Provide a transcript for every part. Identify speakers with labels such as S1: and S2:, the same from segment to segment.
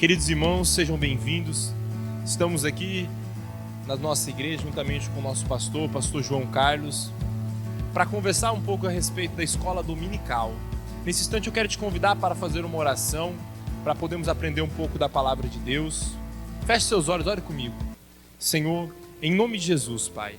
S1: Queridos irmãos, sejam bem-vindos. Estamos aqui na nossa igreja, juntamente com o nosso pastor, pastor João Carlos, para conversar um pouco a respeito da escola dominical. Nesse instante eu quero te convidar para fazer uma oração, para podermos aprender um pouco da palavra de Deus. Feche seus olhos, ore comigo. Senhor, em nome de Jesus, Pai,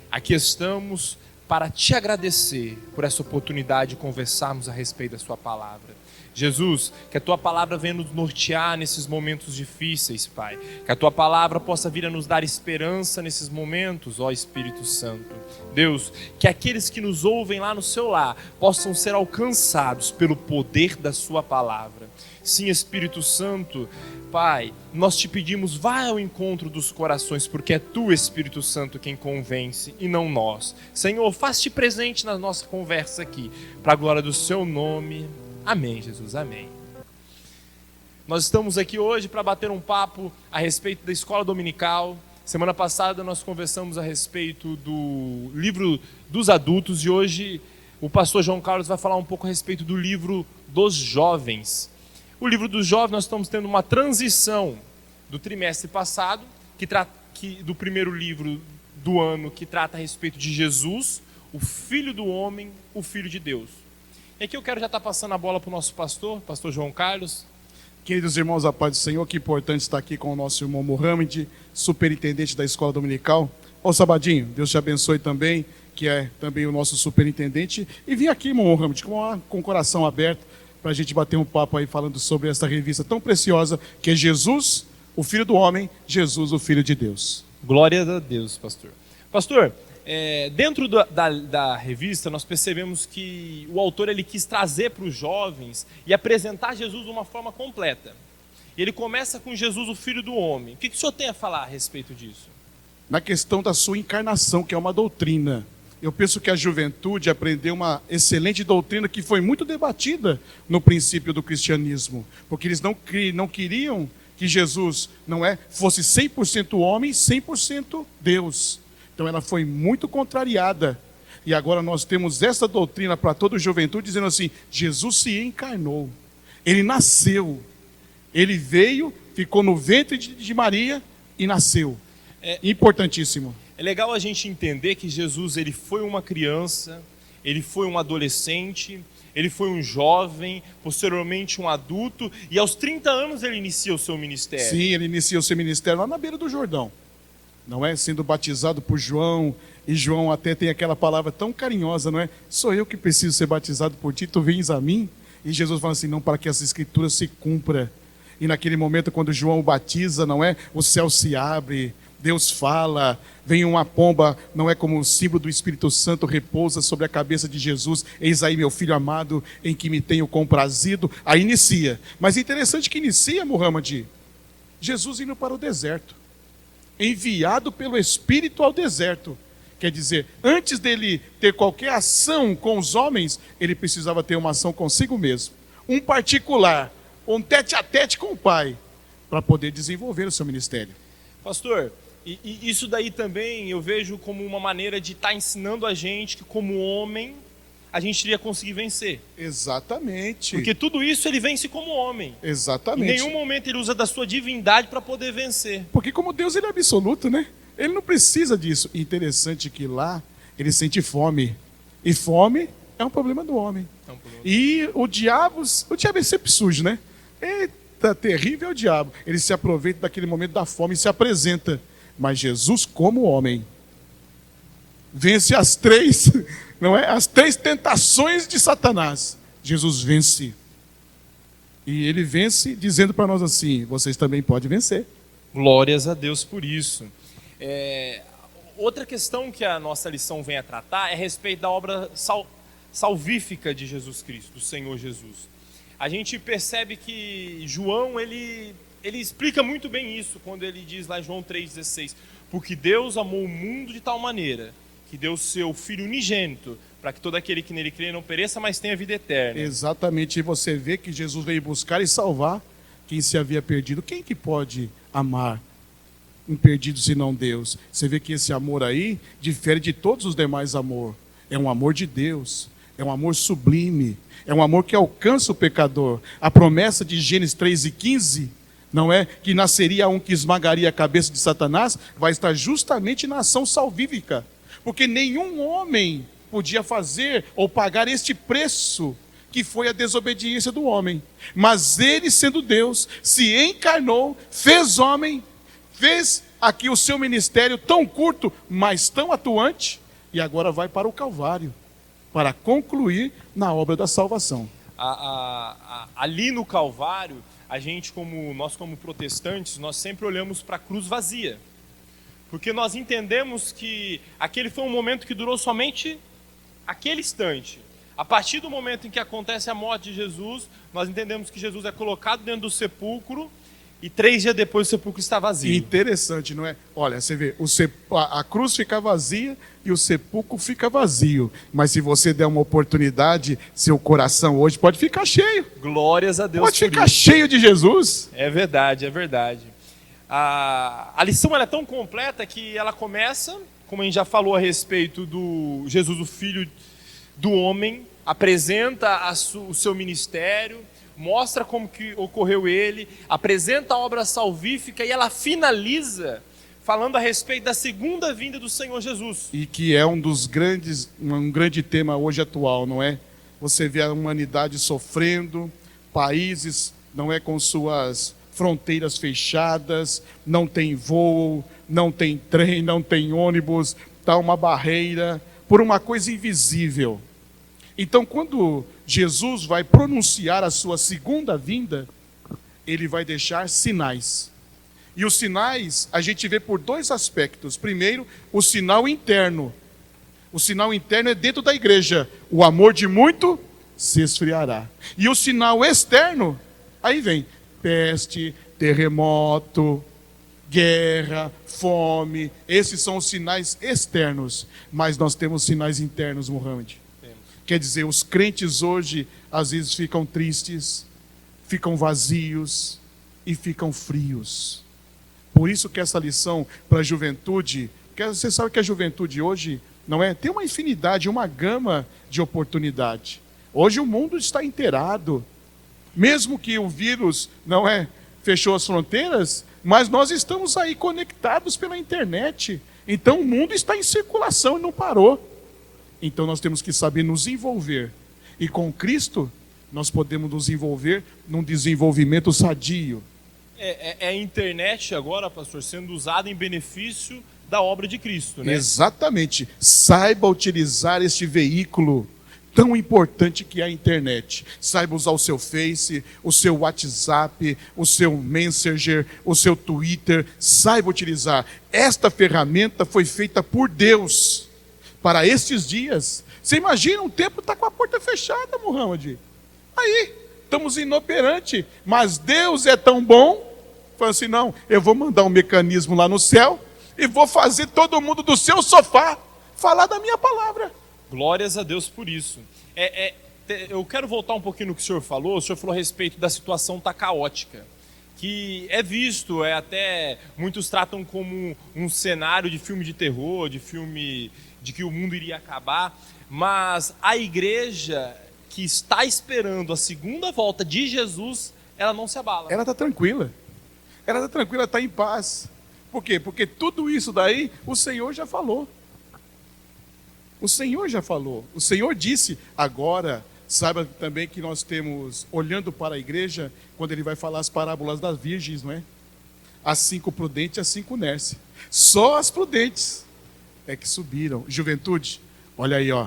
S1: aqui estamos para te agradecer por essa oportunidade de conversarmos a respeito da sua palavra. Jesus, que a tua palavra venha nos nortear nesses momentos difíceis, Pai. Que a tua palavra possa vir a nos dar esperança nesses momentos, ó Espírito Santo. Deus, que aqueles que nos ouvem lá no seu lar possam ser alcançados pelo poder da sua palavra. Sim, Espírito Santo, Pai, nós te pedimos, vai ao encontro dos corações, porque é tu, Espírito Santo, quem convence e não nós. Senhor, faz-te presente na nossa conversa aqui, para a glória do seu nome. Amém, Jesus, amém. Nós estamos aqui hoje para bater um papo a respeito da escola dominical. Semana passada nós conversamos a respeito do livro dos adultos e hoje o pastor João Carlos vai falar um pouco a respeito do livro dos jovens. O livro dos jovens, nós estamos tendo uma transição do trimestre passado, do primeiro livro do ano, que trata a respeito de Jesus, o Filho do Homem, o Filho de Deus. E aqui eu quero já estar passando a bola para o nosso pastor João Carlos.
S2: Queridos irmãos, a paz do Senhor, que importante estar aqui com o nosso irmão Mohamed, superintendente da escola dominical. Ó Sabadinho, Deus te abençoe também, que é também o nosso superintendente. E vim aqui, irmão Mohamed, com o coração aberto, para a gente bater um papo aí falando sobre essa revista tão preciosa, que é Jesus, o Filho do Homem, Jesus, o Filho de Deus.
S1: Glória a Deus, pastor. Pastor, dentro da revista nós percebemos que o autor ele quis trazer para os jovens e apresentar Jesus de uma forma completa. E ele começa com Jesus, o Filho do Homem. O que o senhor tem a falar a respeito disso?
S2: Na questão da sua encarnação, que é uma doutrina. Eu penso que a juventude aprendeu uma excelente doutrina que foi muito debatida no princípio do cristianismo, porque eles não queriam que Jesus fosse 100% homem, 100% Deus. Então ela foi muito contrariada. E agora nós temos essa doutrina para toda a juventude, dizendo assim, Jesus se encarnou, ele nasceu, ele veio, ficou no ventre de Maria e nasceu. Importantíssimo.
S1: É legal a gente entender que Jesus ele foi uma criança, ele foi um adolescente, ele foi um jovem, posteriormente um adulto, e aos 30 anos ele inicia o seu ministério.
S2: Sim, ele inicia o seu ministério lá na beira do Jordão. Não é? Sendo batizado por João, e João até tem aquela palavra tão carinhosa, não é? Sou eu que preciso ser batizado por ti, tu vens a mim? E Jesus fala assim, não, para que as escrituras se cumpram. E naquele momento, quando João o batiza, não é? O céu se abre, Deus fala, vem uma pomba, não é, como o símbolo do Espírito Santo repousa sobre a cabeça de Jesus. Eis aí meu filho amado, em que me tenho comprazido. Aí inicia. Mas é interessante que inicia, Muhammad, Jesus indo para o deserto, enviado pelo Espírito ao deserto. Quer dizer, antes dele ter qualquer ação com os homens, ele precisava ter uma ação consigo mesmo, um particular, um tete-a-tete com o Pai, para poder desenvolver o seu ministério.
S1: Pastor, e isso daí também eu vejo como uma maneira de estar ensinando a gente que, como homem, a gente iria conseguir vencer.
S2: Exatamente.
S1: Porque tudo isso ele vence como homem.
S2: Exatamente.
S1: Em nenhum momento ele usa da sua divindade para poder vencer.
S2: Porque como Deus ele é absoluto, né? Ele não precisa disso. Interessante que lá ele sente fome. E fome é um problema do homem. E o diabo é sempre sujo, né? Eita, terrível é o diabo. Ele se aproveita daquele momento da fome e se apresenta. Mas Jesus, como homem, vence as três tentações de Satanás. Jesus vence. E ele vence dizendo para nós assim, vocês também podem vencer.
S1: Glórias a Deus por isso. Outra questão que a nossa lição vem a tratar é a respeito da obra salvífica de Jesus Cristo, do Senhor Jesus. A gente percebe que João, ele explica muito bem isso, quando ele diz lá em João 3,16, porque Deus amou o mundo de tal maneira, que deu seu Filho unigênito, para que todo aquele que nele crê não pereça, mas tenha vida eterna.
S2: Exatamente, e você vê que Jesus veio buscar e salvar quem se havia perdido. Quem que pode amar um perdido senão Deus? Você vê que esse amor aí difere de todos os demais amor. É um amor de Deus, é um amor sublime, é um amor que alcança o pecador. A promessa de Gênesis 3:15 não é? Que nasceria um que esmagaria a cabeça de Satanás, vai estar justamente na ação salvífica. Porque nenhum homem podia fazer ou pagar este preço que foi a desobediência do homem. Mas ele, sendo Deus, se encarnou, fez homem, fez aqui o seu ministério tão curto, mas tão atuante, e agora vai para o Calvário, para concluir na obra da salvação.
S1: Ali no Calvário, nós como protestantes, nós sempre olhamos para a cruz vazia. Porque nós entendemos que aquele foi um momento que durou somente aquele instante. A partir do momento em que acontece a morte de Jesus, nós entendemos que Jesus é colocado dentro do sepulcro e 3 dias depois o sepulcro está vazio.
S2: Interessante, não é? Olha, você vê, a cruz fica vazia e o sepulcro fica vazio. Mas se você der uma oportunidade, seu coração hoje pode ficar cheio.
S1: Glórias a Deus.
S2: Pode ficar cheio de Jesus.
S1: É verdade, é verdade. A lição ela é tão completa que ela começa, como a gente já falou a respeito do Jesus, o Filho do homem, apresenta o seu ministério, mostra como que ocorreu ele, apresenta a obra salvífica e ela finaliza falando a respeito da segunda vinda do Senhor Jesus.
S2: E que é um grande tema hoje atual, não é? Você vê a humanidade sofrendo, países, não é, com suas fronteiras fechadas, não tem voo, não tem trem, não tem ônibus, está uma barreira por uma coisa invisível. Então, quando Jesus vai pronunciar a sua segunda vinda, ele vai deixar sinais. E os sinais a gente vê por 2 aspectos. Primeiro, o sinal interno. O sinal interno é dentro da igreja. O amor de muito se esfriará. E o sinal externo, aí vem peste, terremoto, guerra, fome. Esses são os sinais externos. Mas nós temos sinais internos, Mohamed. Quer dizer, os crentes hoje, às vezes, ficam tristes, ficam vazios e ficam frios. Por isso que essa lição para a juventude, você sabe que a juventude hoje, não é? Tem uma infinidade, uma gama de oportunidade. Hoje o mundo está inteirado. Mesmo que o vírus, não é, fechou as fronteiras, mas nós estamos aí conectados pela internet. Então o mundo está em circulação e não parou. Então nós temos que saber nos envolver. E com Cristo, nós podemos nos envolver num desenvolvimento sadio.
S1: É a internet agora, pastor, sendo usada em benefício da obra de Cristo, né?
S2: Exatamente. Saiba utilizar este veículo tão importante que é a internet. Saiba usar o seu Face, o seu WhatsApp, o seu Messenger, o seu Twitter. Saiba utilizar. Esta ferramenta foi feita por Deus para estes dias. Você imagina, o tempo está com a porta fechada, Mohamed. Aí, estamos inoperantes. Mas Deus é tão bom. Fala assim, não, eu vou mandar um mecanismo lá no céu e vou fazer todo mundo do seu sofá falar da minha palavra.
S1: Glórias a Deus por isso. Eu quero voltar um pouquinho no que o senhor falou. O senhor falou a respeito da situação tá caótica, que é visto, até muitos tratam como um cenário de filme de terror, de filme de que o mundo iria acabar, mas a igreja que está esperando a segunda volta de Jesus, ela não se abala.
S2: Ela está tranquila. Ela está tranquila, está em paz. Por quê? Porque tudo isso daí o Senhor já falou. O Senhor já falou. O Senhor disse. Agora, saiba também que nós temos, olhando para a igreja, quando ele vai falar as parábolas das virgens, não é? As 5 prudentes e as 5 nércias. Só as prudentes é que subiram. Juventude, olha aí, ó.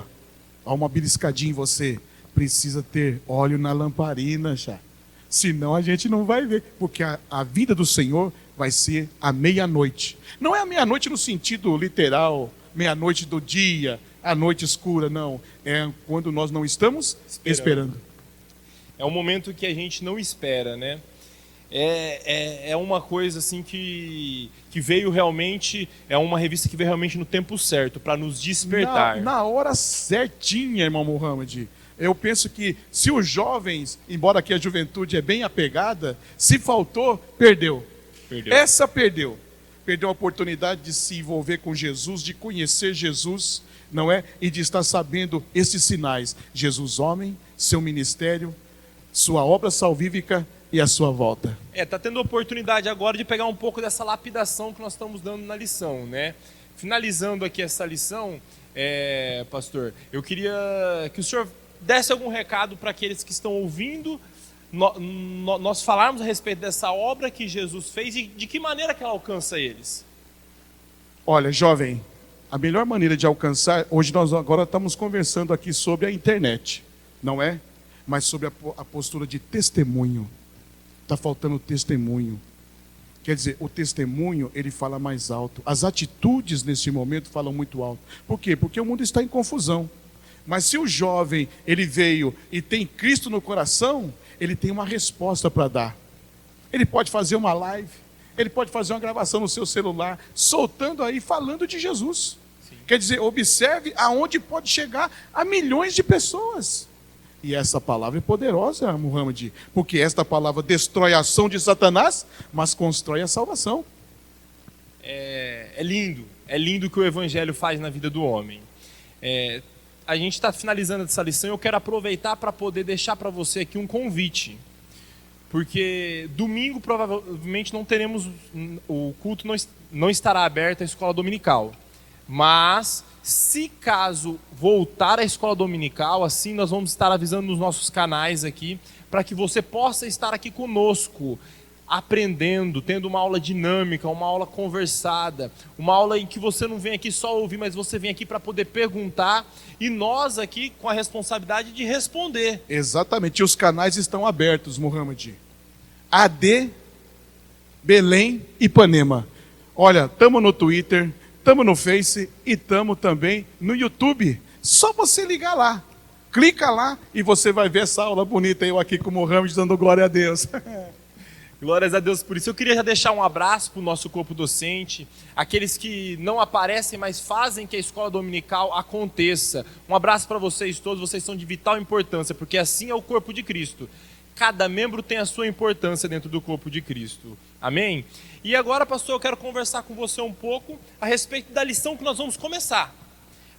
S2: Há uma beliscadinha em você. Precisa ter óleo na lamparina, já. Senão a gente não vai ver. Porque a vida do Senhor vai ser à meia-noite. Não é a meia-noite no sentido literal, meia-noite do dia, a noite escura, não. É quando nós não estamos esperando.
S1: É um momento que a gente não espera, né? É uma coisa assim que veio realmente, é uma revista que veio realmente no tempo certo, para nos despertar.
S2: Na hora certinha, irmão Mohamed. Eu penso que se os jovens, embora aqui a juventude é bem apegada, se faltou, perdeu. Essa perdeu. Perdeu a oportunidade de se envolver com Jesus, de conhecer Jesus, não é? E de estar sabendo esses sinais. Jesus homem, seu ministério, sua obra salvífica e a sua volta.
S1: Tá tendo a oportunidade agora de pegar um pouco dessa lapidação que nós estamos dando na lição, né? Finalizando aqui essa lição, pastor, eu queria que o senhor desse algum recado para aqueles que estão ouvindo, nós falarmos a respeito dessa obra que Jesus fez e de que maneira que ela alcança eles.
S2: Olha, jovem, a melhor maneira de alcançar, hoje nós agora estamos conversando aqui sobre a internet, não é? Mas sobre a postura de testemunho. Está faltando testemunho. Quer dizer, o testemunho, ele fala mais alto. As atitudes nesse momento falam muito alto. Por quê? Porque o mundo está em confusão. Mas se o jovem, ele veio e tem Cristo no coração, ele tem uma resposta para dar. Ele pode fazer uma live, ele pode fazer uma gravação no seu celular, soltando aí, falando de Jesus. Sim. Quer dizer, observe aonde pode chegar a milhões de pessoas. E essa palavra é poderosa, Muhammad, porque esta palavra destrói a ação de Satanás, mas constrói a salvação.
S1: É lindo o que o Evangelho faz na vida do homem. A gente está finalizando essa lição e eu quero aproveitar para poder deixar para você aqui um convite. Porque domingo provavelmente não teremos, o culto não estará aberto a escola dominical. Mas, se caso voltar à escola dominical, assim nós vamos estar avisando nos nossos canais aqui, para que você possa estar aqui conosco, aprendendo, tendo uma aula dinâmica, uma aula conversada, uma aula em que você não vem aqui só ouvir, mas você vem aqui para poder perguntar, e nós aqui com a responsabilidade de responder.
S2: Exatamente, e os canais estão abertos, Muhammad. AD, Belém, Ipanema. Olha, estamos no Twitter, estamos no Face e estamos também no YouTube. Só você ligar lá. Clica lá e você vai ver essa aula bonita. Eu aqui com o Mohamed dando glória a Deus.
S1: Glórias a Deus por isso. Eu queria já deixar um abraço para o nosso corpo docente, aqueles que não aparecem, mas fazem que a escola dominical aconteça. Um abraço para vocês todos, vocês são de vital importância, porque assim é o corpo de Cristo. Cada membro tem a sua importância dentro do corpo de Cristo. Amém? E agora, pastor, eu quero conversar com você um pouco a respeito da lição que nós vamos começar.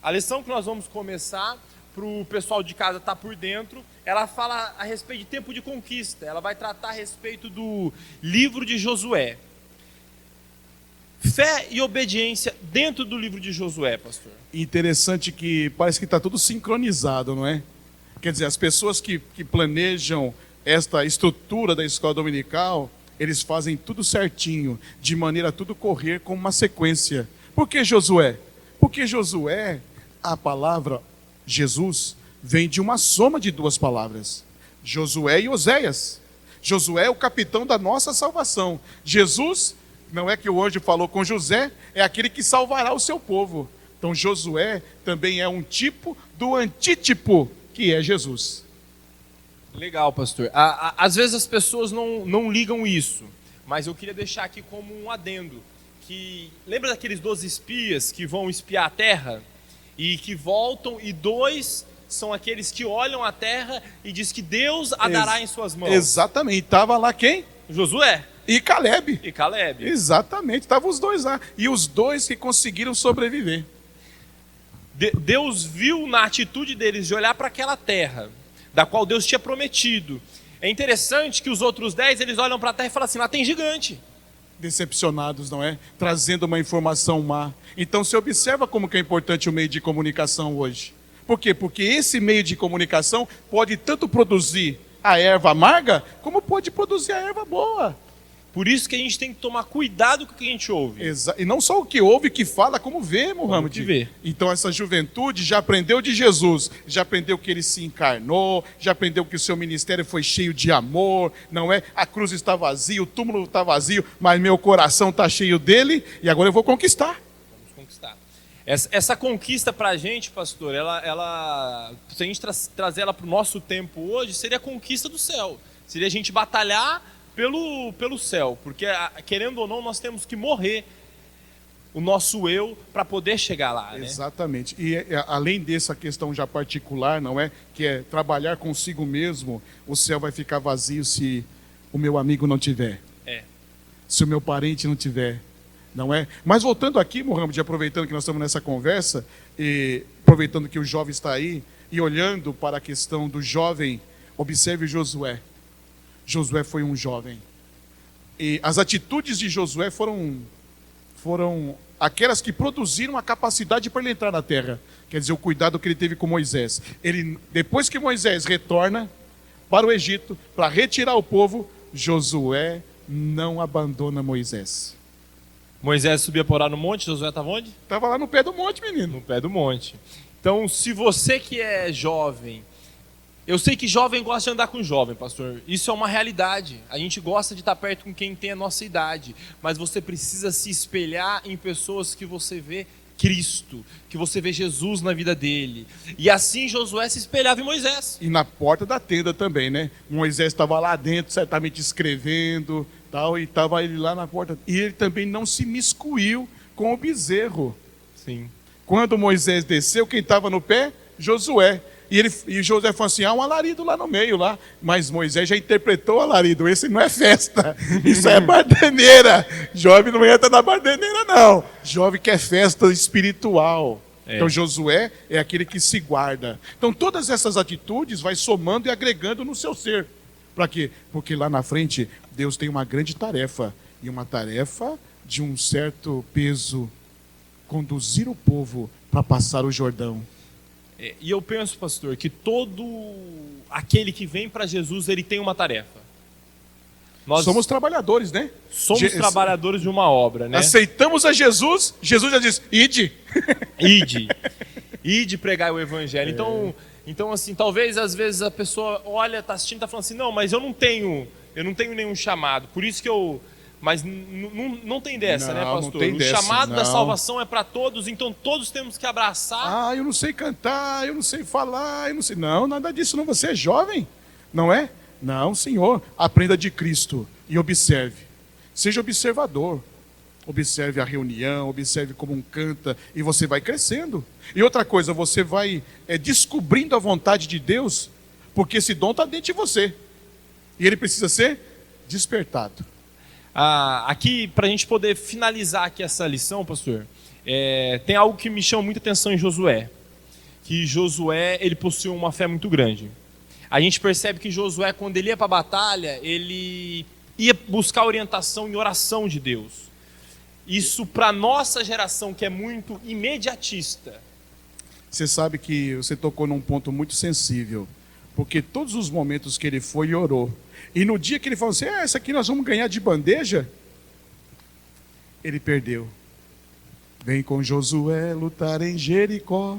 S1: A lição que nós vamos começar, para o pessoal de casa estar por dentro, ela fala a respeito de tempo de conquista. Ela vai tratar a respeito do livro de Josué. Fé e obediência dentro do livro de Josué, pastor.
S2: Interessante que parece que está tudo sincronizado, não é? Quer dizer, as pessoas que planejam esta estrutura da escola dominical, eles fazem tudo certinho, de maneira a tudo correr com uma sequência. Por que Josué? Porque Josué, a palavra Jesus, vem de uma soma de duas palavras. Josué e Oséias. Josué é o capitão da nossa salvação. Jesus, não é que o anjo falou com José, é aquele que salvará o seu povo. Então Josué também é um tipo do antítipo, que é Jesus.
S1: Legal, pastor. Às vezes as pessoas não ligam isso, mas eu queria deixar aqui como um adendo. Lembra daqueles 12 espias que vão espiar a terra? E que voltam, e 2 são aqueles que olham a terra e diz que Deus a dará em suas mãos.
S2: Exatamente. Estava lá quem?
S1: Josué.
S2: E Caleb. Exatamente. Estavam os dois lá. E os dois que conseguiram sobreviver.
S1: Deus viu na atitude deles de olhar para aquela terra, da qual Deus tinha prometido. É interessante que os outros 10, eles olham para a terra e falam assim, lá tem gigante.
S2: Decepcionados, não é? Trazendo uma informação má. Então você observa como que é importante o meio de comunicação hoje. Por quê? Porque esse meio de comunicação pode tanto produzir a erva amarga, como pode produzir a erva boa.
S1: Por isso que a gente tem que tomar cuidado com o que a gente ouve.
S2: E não só o que ouve, que fala, como vê, Muhammad. Então essa juventude já aprendeu de Jesus, já aprendeu que ele se encarnou, já aprendeu que o seu ministério foi cheio de amor, não é? A cruz está vazia, o túmulo está vazio, mas meu coração está cheio dele e agora eu vou conquistar.
S1: Vamos conquistar. Essa conquista para a gente, pastor, se a gente trazer ela para o nosso tempo hoje, seria a conquista do céu. Seria a gente batalhar pelo céu, porque querendo ou não nós temos que morrer o nosso eu para poder chegar lá, né?
S2: Exatamente. E além dessa questão já particular, não é, que é trabalhar consigo mesmo, o céu vai ficar vazio se o meu amigo não tiver, se o meu parente não tiver, não é? Mas voltando aqui, Mohamed, aproveitando que nós estamos nessa conversa e aproveitando que o jovem está aí e olhando para a questão do jovem, observe Josué. Josué foi um jovem. E as atitudes de Josué foram aquelas que produziram a capacidade para ele entrar na terra. Quer dizer, o cuidado que ele teve com Moisés. Depois que Moisés retorna para o Egito, para retirar o povo, Josué não abandona Moisés.
S1: Moisés subia para orar no monte, Josué estava onde?
S2: Estava lá no pé do monte, menino.
S1: No pé do monte. Então, se você que é jovem, eu sei que jovem gosta de andar com jovem, pastor. Isso é uma realidade. A gente gosta de estar perto com quem tem a nossa idade. Mas você precisa se espelhar em pessoas que você vê Cristo, que você vê Jesus na vida dele. E assim Josué se espelhava em Moisés.
S2: E na porta da tenda também, né? Moisés estava lá dentro, certamente escrevendo, tal, e estava ele lá na porta. E ele também não se miscuiu com o bezerro.
S1: Sim.
S2: Quando Moisés desceu, quem estava no pé? Josué. E Josué falou assim, há um alarido lá no meio, lá. Mas Moisés já interpretou o alarido. Esse não é festa, isso é bardeneira. Jovem não entra na bardeneira, não. Jovem quer festa espiritual. Então Josué é aquele que se guarda. Então todas essas atitudes vai somando e agregando no seu ser. Para quê? Porque lá na frente Deus tem uma grande tarefa. E uma tarefa de um certo peso. Conduzir o povo para passar o Jordão.
S1: E eu penso, pastor, que todo aquele que vem para Jesus, ele tem uma tarefa. Nós
S2: somos trabalhadores, né?
S1: Somos trabalhadores de uma obra, né?
S2: Aceitamos a Jesus, Jesus já diz, ide.
S1: Ide pregar o evangelho. Então, assim, talvez às vezes a pessoa olha, está assistindo, está falando assim, não, mas eu não tenho nenhum chamado, por isso que eu... Mas não tem dessa, né, pastor?
S2: O
S1: chamado da salvação é para todos, então todos temos que abraçar.
S2: Eu não sei cantar, eu não sei falar, eu não sei. Não, nada disso, não. Você é jovem, não é? Não, senhor. Aprenda de Cristo e observe. Seja observador. Observe a reunião, observe como um canta, e você vai crescendo. E outra coisa, você vai descobrindo a vontade de Deus, porque esse dom está dentro de você. E ele precisa ser despertado.
S1: Aqui, para a gente poder finalizar aqui essa lição, pastor, tem algo que me chama muita atenção em Josué. Que Josué, ele possuía uma fé muito grande. A gente percebe que Josué, quando ele ia para a batalha, ele ia buscar orientação em oração de Deus. Isso para a nossa geração, que é muito imediatista.
S2: Você sabe que você tocou num ponto muito sensível. Porque todos os momentos que ele foi e orou, e no dia que ele falou assim, essa aqui nós vamos ganhar de bandeja, ele perdeu. Vem com Josué lutar em Jericó,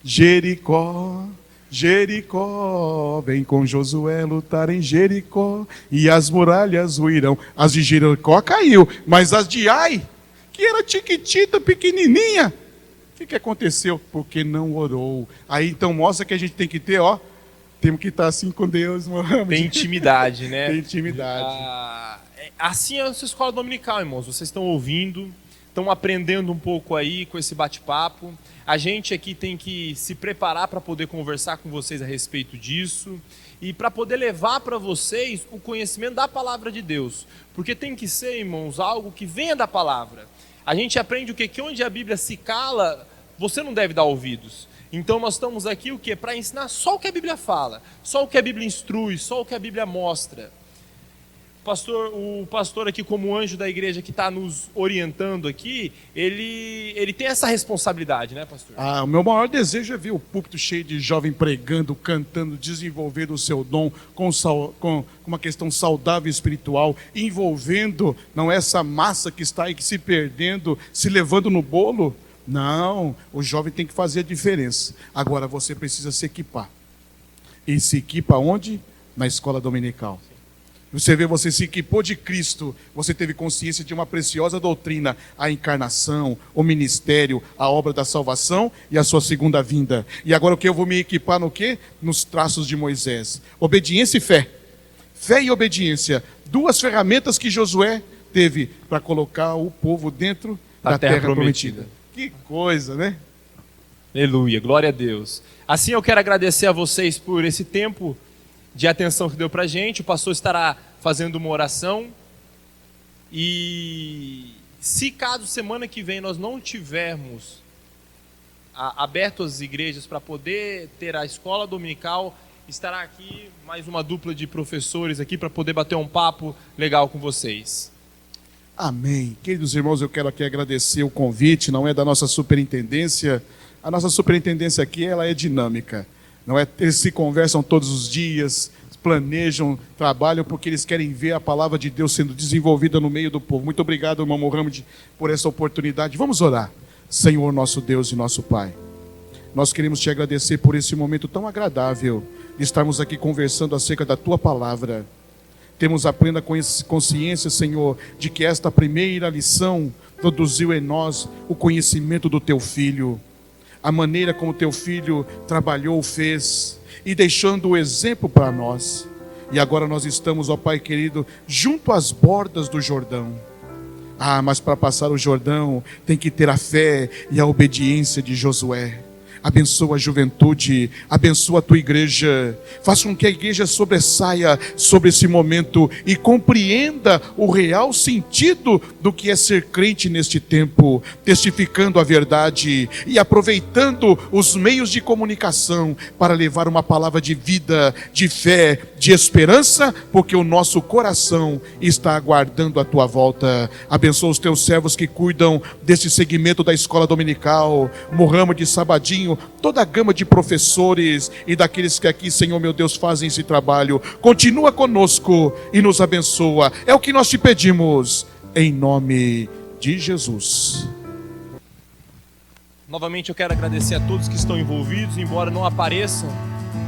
S2: Jericó, Jericó. Vem com Josué lutar em Jericó, e as muralhas ruirão. As de Jericó caiu, mas as de Ai, que era tiquitita, pequenininha, o que aconteceu? Porque não orou. Aí então mostra que a gente tem que ter, temos que estar assim com Deus, Mohamed.
S1: Tem intimidade, né?
S2: Tem intimidade.
S1: Assim é a nossa escola dominical, irmãos. Vocês estão ouvindo, estão aprendendo um pouco aí com esse bate-papo. A gente aqui tem que se preparar para poder conversar com vocês a respeito disso e para poder levar para vocês o conhecimento da palavra de Deus. Porque tem que ser, irmãos, algo que venha da palavra. A gente aprende o quê? Que onde a Bíblia se cala, você não deve dar ouvidos. Então nós estamos aqui o quê? Para ensinar só o que a Bíblia fala, só o que a Bíblia instrui, só o que a Bíblia mostra. O pastor aqui, como anjo da igreja que está nos orientando aqui, ele tem essa responsabilidade, né, pastor?
S2: O meu maior desejo é ver o púlpito cheio de jovem pregando, cantando, desenvolvendo o seu dom com uma questão saudável espiritual, envolvendo não essa massa que está aí que se perdendo, se levando no bolo. Não, o jovem tem que fazer a diferença. Agora você precisa se equipar. E se equipa onde? Na escola dominical. Você vê, você se equipou de Cristo, você teve consciência de uma preciosa doutrina, a encarnação, o ministério, a obra da salvação e a sua segunda vinda. E agora o que eu vou me equipar no quê? Nos traços de Moisés. Obediência e fé. Fé e obediência. Duas ferramentas que Josué teve para colocar o povo dentro da terra prometida. Que coisa, né?
S1: Aleluia, glória a Deus. Assim eu quero agradecer a vocês por esse tempo de atenção que deu pra gente. O pastor estará fazendo uma oração. E se caso semana que vem nós não tivermos aberto as igrejas para poder ter a escola dominical, estará aqui mais uma dupla de professores aqui para poder bater um papo legal com vocês.
S2: Amém. Queridos irmãos, eu quero aqui agradecer o convite, não é da nossa superintendência. A nossa superintendência aqui, ela é dinâmica. Não é? Eles se conversam todos os dias, planejam, trabalham, porque eles querem ver a palavra de Deus sendo desenvolvida no meio do povo. Muito obrigado, irmão Mohamed, por essa oportunidade. Vamos orar. Senhor, nosso Deus e nosso Pai, nós queremos te agradecer por esse momento tão agradável de estarmos aqui conversando acerca da tua palavra. Temos a plena consciência, Senhor, de que esta primeira lição produziu em nós o conhecimento do teu Filho, a maneira como teu Filho trabalhou, fez, e deixando o exemplo para nós. E agora nós estamos, ó Pai querido, junto às bordas do Jordão. Mas para passar o Jordão tem que ter a fé e a obediência de Josué. Abençoa a juventude, abençoa a tua igreja, faça com que a igreja sobressaia sobre esse momento e compreenda o real sentido do que é ser crente neste tempo, testificando a verdade e aproveitando os meios de comunicação para levar uma palavra de vida, de fé, de esperança, porque o nosso coração está aguardando a tua volta. Abençoa os teus servos que cuidam desse segmento da escola dominical, Mohamed, Sabadinho, toda a gama de professores e daqueles que aqui, Senhor meu Deus, fazem esse trabalho. Continua conosco e nos abençoa. É o que nós te pedimos, em nome de Jesus.
S1: Novamente eu quero agradecer a todos que estão envolvidos, embora não apareçam,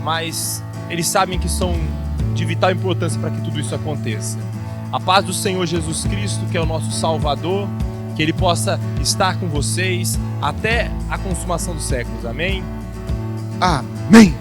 S1: mas eles sabem que são de vital importância para que tudo isso aconteça. A paz do Senhor Jesus Cristo, que é o nosso Salvador, que Ele possa estar com vocês até a consumação dos séculos. Amém?
S2: Amém.